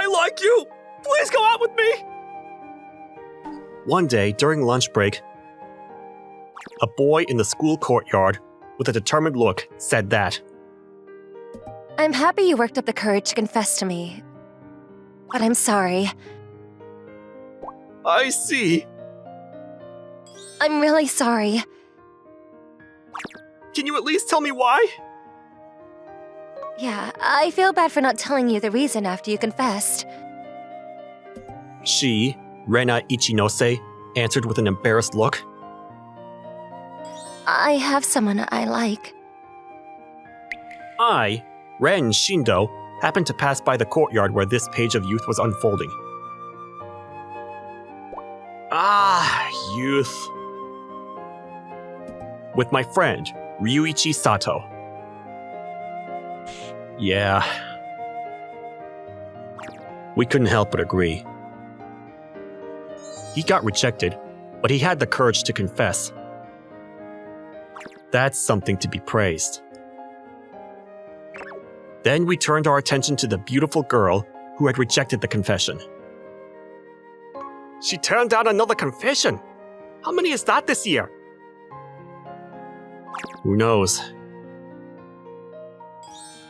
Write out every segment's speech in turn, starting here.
I like you! Please go out with me! One day, during lunch break, a boy in the school courtyard, with a determined look, said that. I'm happy you worked up the courage to confess to me. But I'm sorry. I see. I'm really sorry. Can you at least tell me why? Yeah, I feel bad for not telling you the reason after you confessed. She, Rena Ichinose, answered with an embarrassed look. I have someone I like. I, Ren Shindo, happened to pass by the courtyard where this page of youth was unfolding. Ah, youth. With my friend, Ryuichi Sato. Yeah. We couldn't help but agree. He got rejected, but he had the courage to confess. That's something to be praised. Then we turned our attention to the beautiful girl who had rejected the confession. She turned down another confession! How many is that this year? Who knows?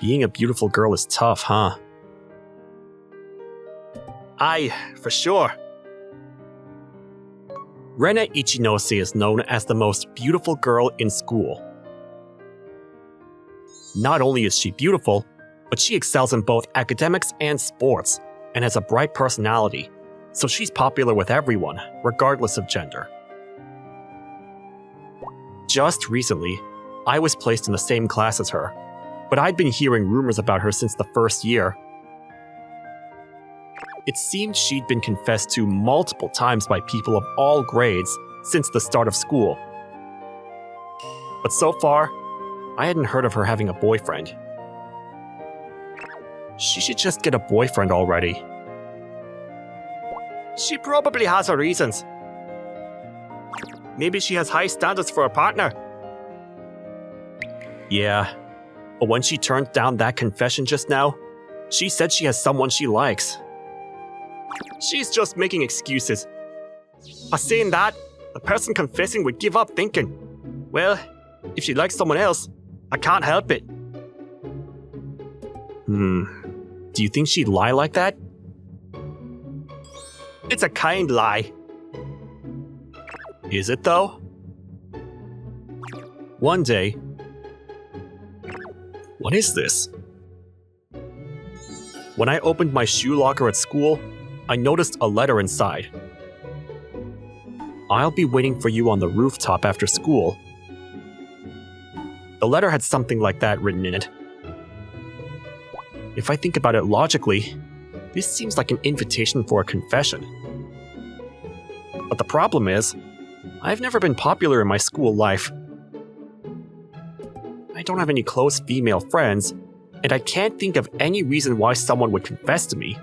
Being a beautiful girl is tough, huh? Aye, for sure. Rena Ichinose is known as the most beautiful girl in school. Not only is she beautiful, but she excels in both academics and sports, and has a bright personality, so she's popular with everyone, regardless of gender. Just recently, I was placed in the same class as her, but I'd been hearing rumors about her since the first year. It seemed she'd been confessed to multiple times by people of all grades since the start of school. But so far, I hadn't heard of her having a boyfriend. She should just get a boyfriend already. She probably has her reasons. Maybe she has high standards for a partner. Yeah, but when she turned down that confession just now, she said she has someone she likes. She's just making excuses. By saying that, the person confessing would give up thinking, well, if she likes someone else, I can't help it. Do you think she'd lie like that? It's a kind lie. Is it though? One day... What is this? When I opened my shoe locker at school, I noticed a letter inside. I'll be waiting for you on the rooftop after school. The letter had something like that written in it. If I think about it logically, this seems like an invitation for a confession. But the problem is, I've never been popular in my school life. I don't have any close female friends, and I can't think of any reason why someone would confess to me.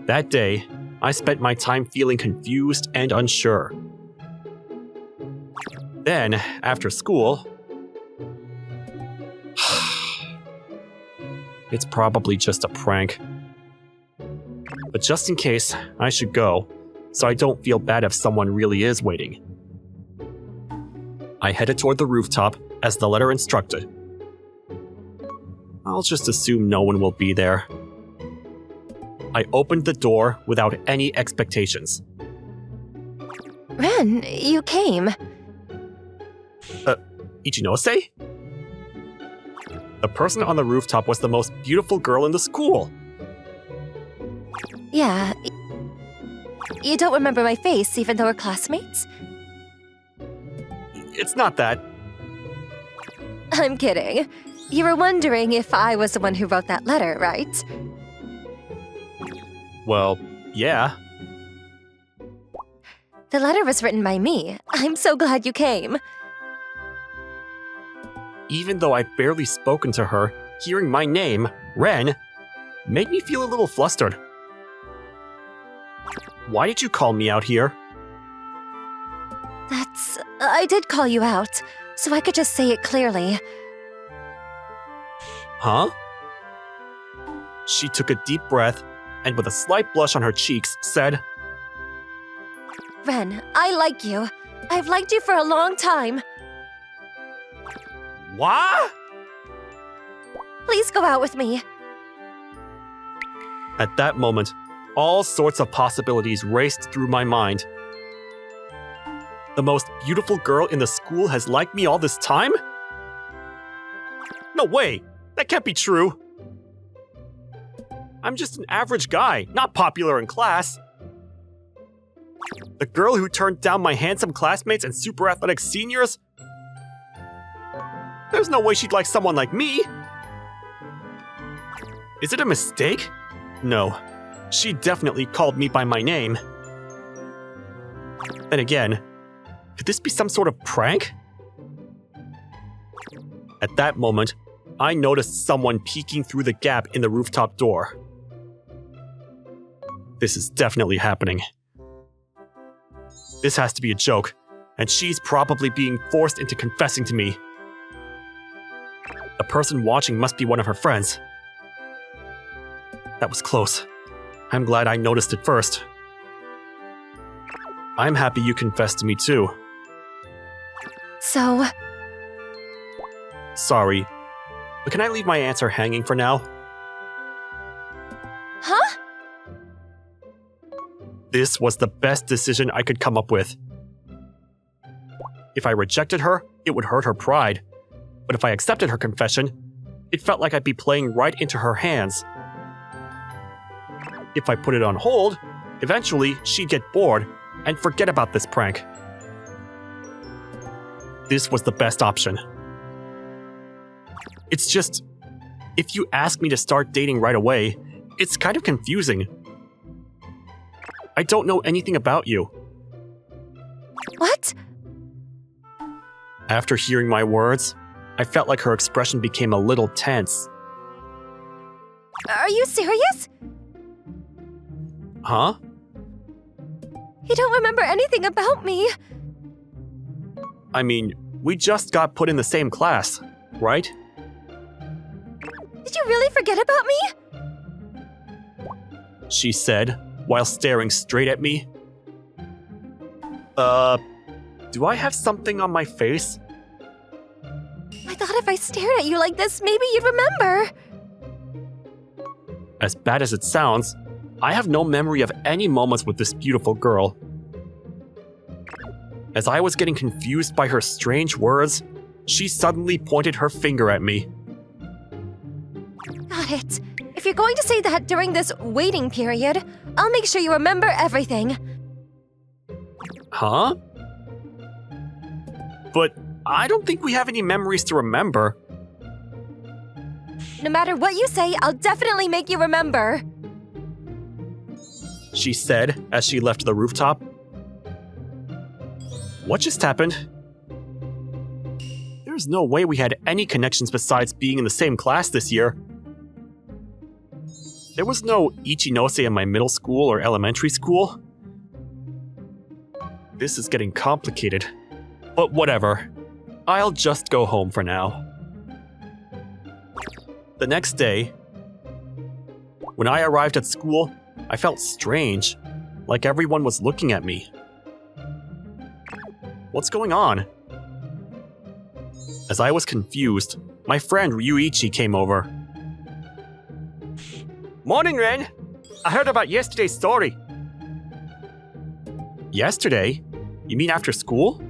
That day, I spent my time feeling confused and unsure. Then, after school... It's probably just a prank. But just in case, I should go, so I don't feel bad if someone really is waiting. I headed toward the rooftop as the letter instructed. I'll just assume no one will be there. I opened the door without any expectations. Ren, you came. Ichinose? The person on the rooftop was the most beautiful girl in the school. Yeah. You don't remember my face even though we're classmates? It's not that. I'm kidding. You were wondering if I was the one who wrote that letter, right? Well, yeah. The letter was written by me. I'm so glad you came. Even though I'd barely spoken to her, hearing my name, Ren, made me feel a little flustered. Why did you call me out here? I did call you out, so I could just say it clearly. Huh? She took a deep breath and with a slight blush on her cheeks said, Ren, I like you. I've liked you for a long time. "What?" Please go out with me. At that moment, all sorts of possibilities raced through my mind. The most beautiful girl in the school has liked me all this time? No way! That can't be true! I'm just an average guy, not popular in class. The girl who turned down my handsome classmates and super athletic seniors? There's no way she'd like someone like me! Is it a mistake? No. She definitely called me by my name. Then again, could this be some sort of prank? At that moment, I noticed someone peeking through the gap in the rooftop door. This is definitely happening. This has to be a joke, and she's probably being forced into confessing to me. The person watching must be one of her friends. That was close. I'm glad I noticed it first. I'm happy you confessed to me too. So, Sorry, but can I leave my answer hanging for now? huh? This was the best decision I could come up with. If I rejected her, it would hurt her pride. But if I accepted her confession, it felt like I'd be playing right into her hands. If I put it on hold, eventually she'd get bored and forget about this prank. This was the best option. It's just, if you ask me to start dating right away, it's kind of confusing. I don't know anything about you. What? After hearing my words, I felt like her expression became a little tense. Are you serious? Huh? You don't remember anything about me. I mean, we just got put in the same class, right? Did you really forget about me? She said, while staring straight at me. Do I have something on my face? I thought if I stared at you like this, maybe you'd remember. As bad as it sounds, I have no memory of any moments with this beautiful girl. As I was getting confused by her strange words, she suddenly pointed her finger at me. Got it. If you're going to say that during this waiting period, I'll make sure you remember everything. Huh? But I don't think we have any memories to remember. No matter what you say, I'll definitely make you remember. She said as she left the rooftop. What just happened? There's no way we had any connections besides being in the same class this year. There was no Ichinose in my middle school or elementary school. This is getting complicated. But whatever. I'll just go home for now. The next day, when I arrived at school, I felt strange, like everyone was looking at me. What's going on? As I was confused, my friend Ryuichi came over. Morning, Ren! I heard about yesterday's story. Yesterday? You mean after school?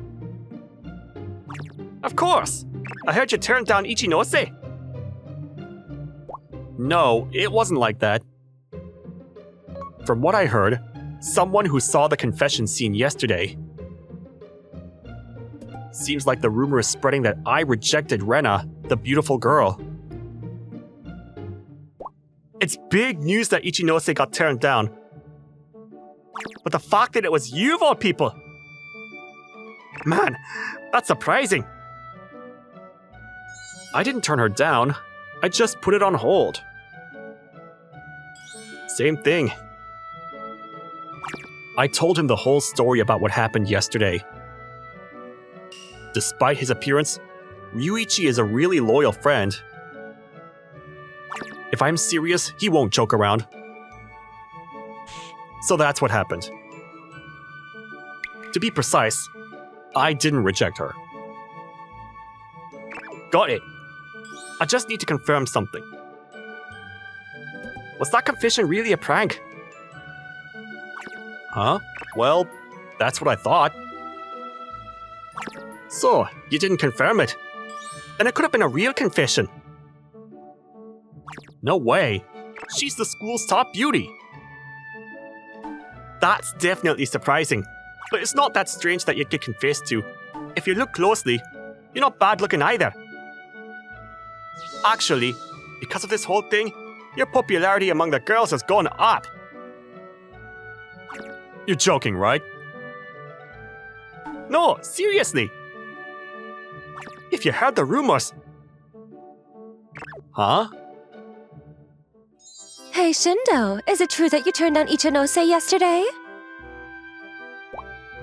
Of course! I heard you turned down Ichinose. No, it wasn't like that. From what I heard, someone who saw the confession scene yesterday. Seems like the rumor is spreading that I rejected Rena, the beautiful girl. It's big news that Ichinose got turned down. But the fact that it was you of all people! Man, that's surprising. I didn't turn her down. I just put it on hold. Same thing. I told him the whole story about what happened yesterday. Despite his appearance, Ryuichi is a really loyal friend. If I'm serious, he won't joke around. So that's what happened. To be precise, I didn't reject her. Got it. I just need to confirm something. Was that confession really a prank? Huh? Well, that's what I thought. So, you didn't confirm it? Then it could have been a real confession. No way. She's the school's top beauty. That's definitely surprising, but it's not that strange that you'd get confessed to. If you look closely, you're not bad looking either. Actually, because of this whole thing, your popularity among the girls has gone up. You're joking, right? No, seriously. If you heard the rumors. Huh? Hey, Shindo, is it true that you turned down Ichinose yesterday?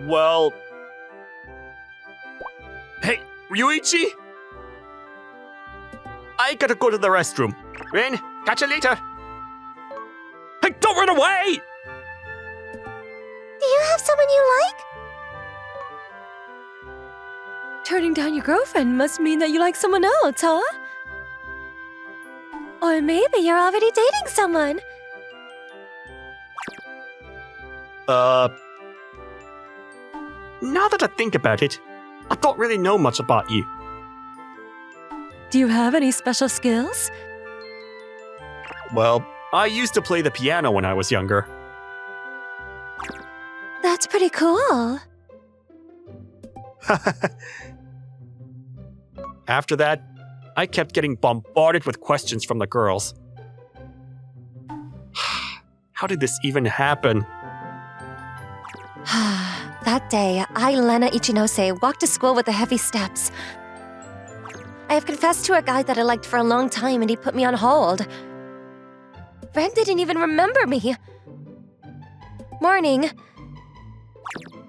Well... Hey, Ryuichi? I gotta go to the restroom. Rin, catch you later. Hey, don't run away! Do you have someone you like? Turning down your girlfriend must mean that you like someone else, huh? Or maybe you're already dating someone. Now that I think about it, I don't really know much about you. Do you have any special skills? Well, I used to play the piano when I was younger. That's pretty cool. After that, I kept getting bombarded with questions from the girls. How did this even happen? That day, I, Lena Ichinose, walked to school with the heavy steps. I have confessed to a guy that I liked for a long time and he put me on hold. Ren didn't even remember me. Morning.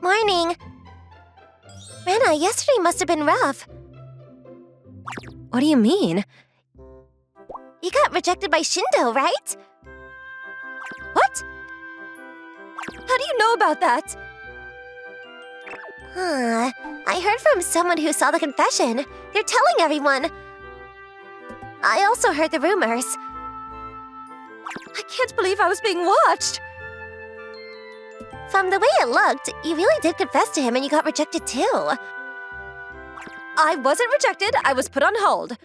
Morning. Rena, yesterday must have been rough. What do you mean? You got rejected by Shindo, right? What? How do you know about that? I heard from someone who saw the confession. They're telling everyone. I also heard the rumors. I can't believe I was being watched. From the way it looked, you really did confess to him and you got rejected too. I wasn't rejected, I was put on hold.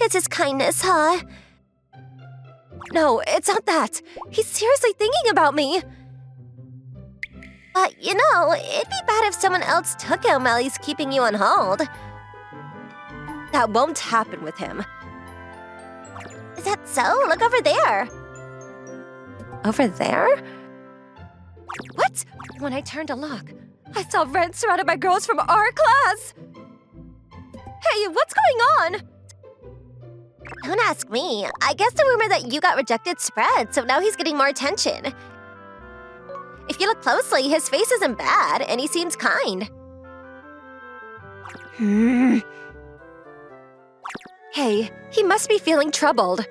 It's his kindness, huh? No, it's not that. He's seriously thinking about me. But, you know, it'd be bad if someone else took him while he's keeping you on hold. That won't happen with him. Is that so? Look over there. Over there? What? When I turned to look, I saw Ren surrounded by girls from our class. Hey, what's going on? Don't ask me. I guess the rumor that you got rejected spread, so now he's getting more attention. If you look closely, his face isn't bad, and he seems kind. Hey, he must be feeling troubled.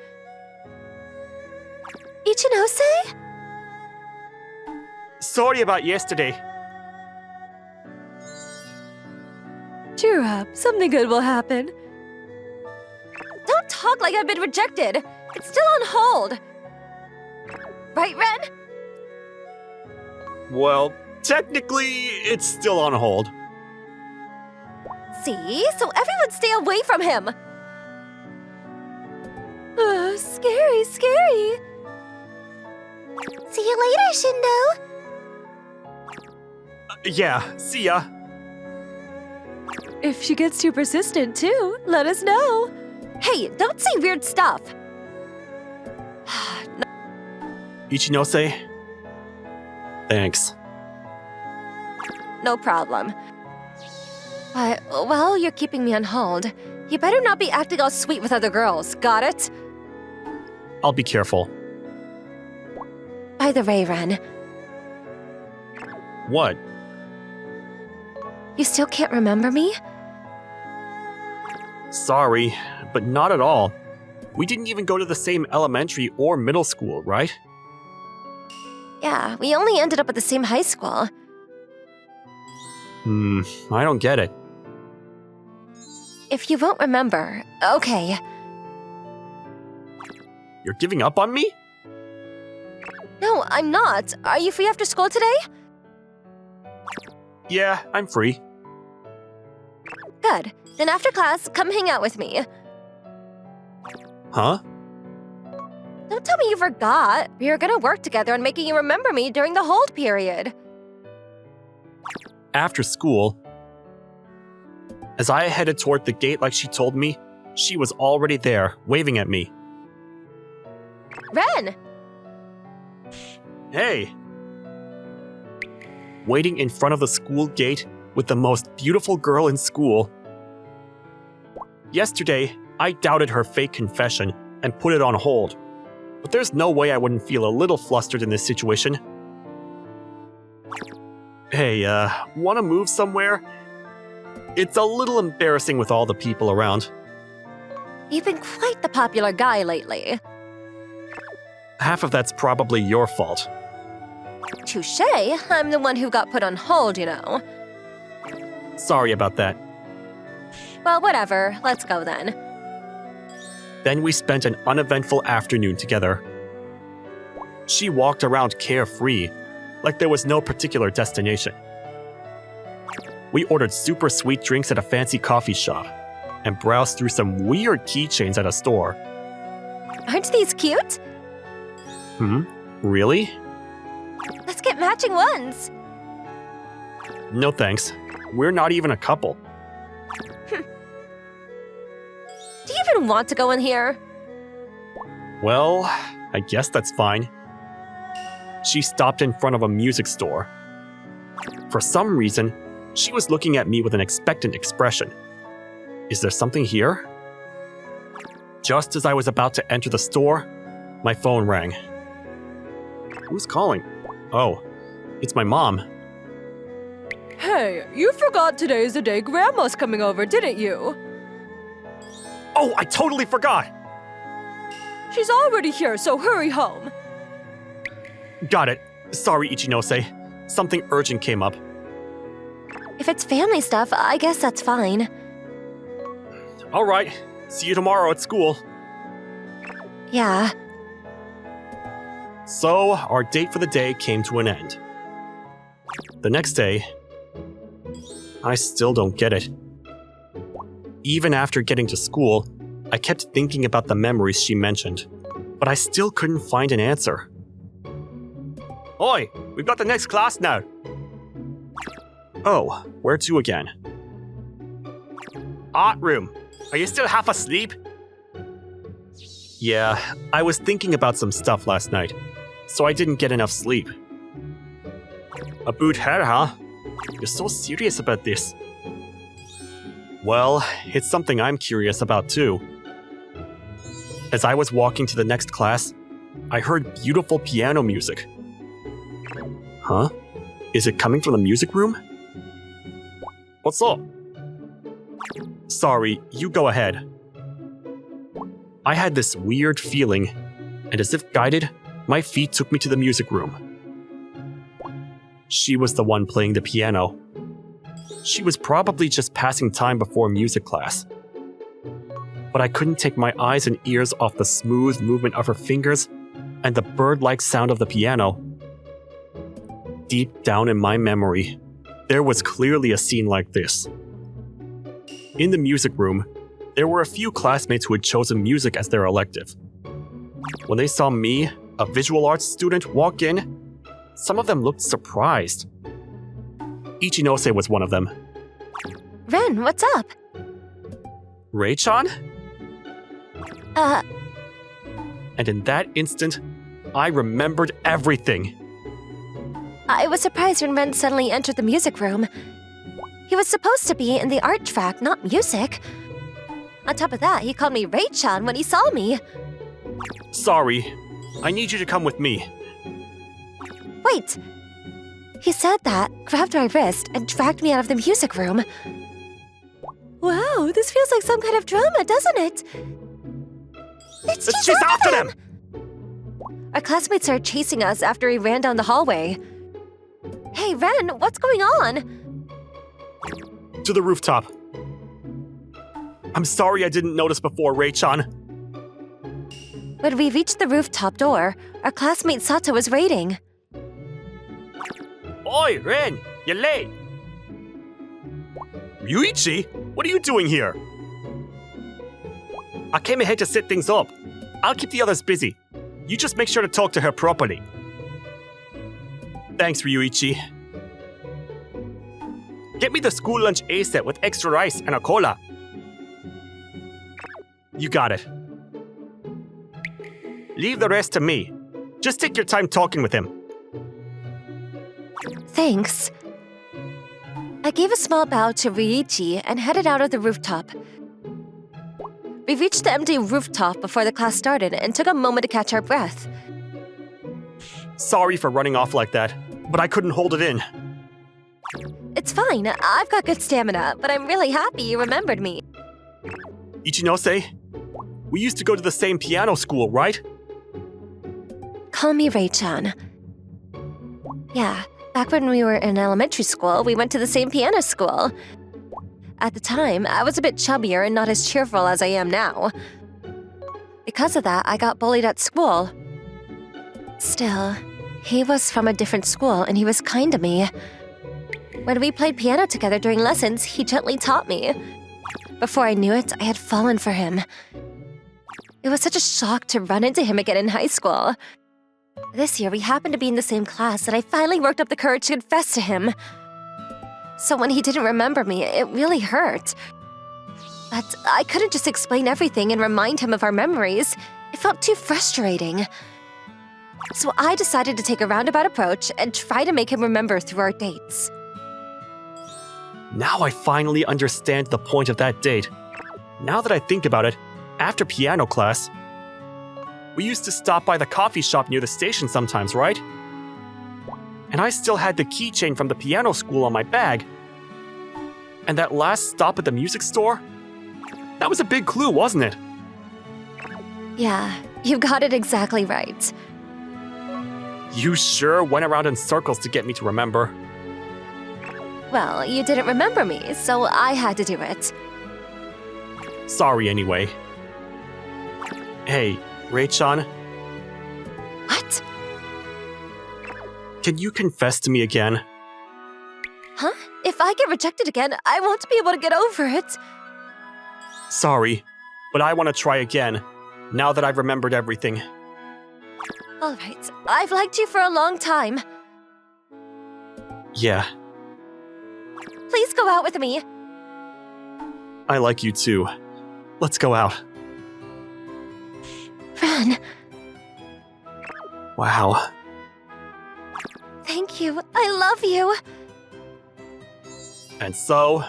Ichinose? Sorry about yesterday. Cheer up, something good will happen. Don't talk like I've been rejected. It's still on hold. Right, Ren? Well, technically, it's still on hold. See? So everyone stay away from him. Scary, scary. See you later, Shindo. Yeah, see ya. If she gets too persistent, too, let us know. Hey, don't say weird stuff. Ichinose? Thanks. No problem. But while you're keeping me on hold, you better not be acting all sweet with other girls, got it? I'll be careful. By the way, Ren, What? you still can't remember me? Sorry, but not at all. We didn't even go to the same elementary or middle school, right? Yeah, we only ended up at the same high school. I don't get it. If you won't remember, okay. You're giving up on me? No, I'm not. Are you free after school today? Yeah, I'm free. Good. Then after class, come hang out with me. Huh? Don't tell me you forgot. We are gonna work together on making you remember me during the hold period. After school, as I headed toward the gate like she told me, she was already there, waving at me. Ren! Hey! Waiting in front of the school gate with the most beautiful girl in school. Yesterday, I doubted her fake confession and put it on hold. But there's no way I wouldn't feel a little flustered in this situation. Hey, wanna move somewhere? It's a little embarrassing with all the people around. You've been quite the popular guy lately. Half of that's probably your fault. Touché, I'm the one who got put on hold, you know. Sorry about that. Well, whatever. Let's go then. Then we spent an uneventful afternoon together. She walked around carefree, like there was no particular destination. We ordered super sweet drinks at a fancy coffee shop, and browsed through some weird keychains at a store. Aren't these cute? Really? Let's get matching ones. No thanks. We're not even a couple. Do you even want to go in here? Well, I guess that's fine. She stopped in front of a music store. For some reason, she was looking at me with an expectant expression. Is there something here? Just as I was about to enter the store, my phone rang. Who's calling? Oh, it's my mom. Hey, you forgot today's the day Grandma's coming over, didn't you? Oh, I totally forgot! She's already here, so hurry home. Got it. Sorry, Ichinose. Something urgent came up. If it's family stuff, I guess that's fine. Alright, see you tomorrow at school. Yeah. So, our date for the day came to an end. The next day, I still don't get it. Even after getting to school, I kept thinking about the memories she mentioned, but I still couldn't find an answer. Oi, we've got the next class now. Oh, where to again? Art room. Are you still half asleep? Yeah, I was thinking about some stuff last night, so I didn't get enough sleep. A boot hair, huh? You're so serious about this. Well, it's something I'm curious about too. As I was walking to the next class, I heard beautiful piano music. Huh? Is it coming from the music room? What's up? Sorry, you go ahead. I had this weird feeling, and as if guided, my feet took me to the music room. She was the one playing the piano. She was probably just passing time before music class. But I couldn't take my eyes and ears off the smooth movement of her fingers and the bird-like sound of the piano. Deep down in my memory, there was clearly a scene like this. In the music room, there were a few classmates who had chosen music as their elective. When they saw me, a visual arts student, walk in, some of them looked surprised. Ichinose was one of them. Ren, what's up? Rei-chan? And in that instant, I remembered everything. I was surprised when Ren suddenly entered the music room. He was supposed to be in the art track, not music. On top of that, he called me Rei-chan when he saw me. Sorry, I need you to come with me. Wait! He said that, grabbed my wrist, and dragged me out of the music room. Wow, this feels like some kind of drama, doesn't it? Let's Let's chase after them! Our classmates started chasing us after we ran down the hallway. Hey, Ren, what's going on? To the rooftop. I'm sorry I didn't notice before, Ray-chan. When we reached the rooftop door, our classmate Sato was waiting. Oi, Ren! You're late! Ryuichi? What are you doing here? I came ahead to set things up. I'll keep the others busy. You just make sure to talk to her properly. Thanks, Ryuichi. Get me the school lunch A-set with extra rice and a cola. You got it. Leave the rest to me. Just take your time talking with him. Thanks. I gave a small bow to Ryuichi and headed out of the rooftop. We reached the empty rooftop before the class started and took a moment to catch our breath. Sorry for running off like that, but I couldn't hold it in. It's fine, I've got good stamina, but I'm really happy you remembered me. Ichinose, we used to go to the same piano school, right? Call me Ray-chan. Yeah, back when we were in elementary school, we went to the same piano school. At the time, I was a bit chubbier and not as cheerful as I am now. Because of that, I got bullied at school. Still, he was from a different school and he was kind to me. When we played piano together during lessons, he gently taught me. Before I knew it, I had fallen for him. It was such a shock to run into him again in high school. This year, we happened to be in the same class and I finally worked up the courage to confess to him. So when he didn't remember me, it really hurt. But I couldn't just explain everything and remind him of our memories. It felt too frustrating. So I decided to take a roundabout approach and try to make him remember through our dates. Now I finally understand the point of that date. Now that I think about it, after piano class, we used to stop by the coffee shop near the station sometimes, right? And I still had the keychain from the piano school on my bag. And that last stop at the music store? That was a big clue, wasn't it? Yeah, you got it exactly right. You sure went around in circles to get me to remember. Well, you didn't remember me, so I had to do it. Sorry anyway. Hey, Ray-chan, What? can you confess to me again? Huh? If I get rejected again, I won't be able to get over it. Sorry, but I want to try again, now that I've remembered everything. All right, I've liked you for a long time. Yeah, Please go out with me. I like you too. Let's go out. Ren, Wow. thank you. I love you. And so,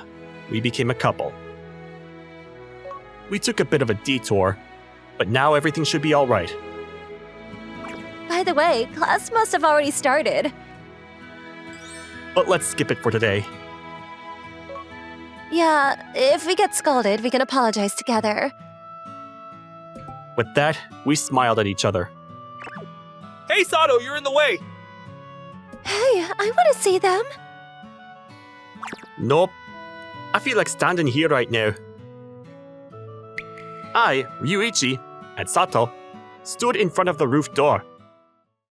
we became a couple. We took a bit of a detour, but now everything should be all right. By the way, class must have already started. But let's skip it for today. Yeah, if we get scolded, we can apologize together. With that, we smiled at each other. Hey, Sato, you're in the way! Hey, I want to see them. Nope. I feel like standing here right now. I, Ryuichi, and Sato stood in front of the roof door.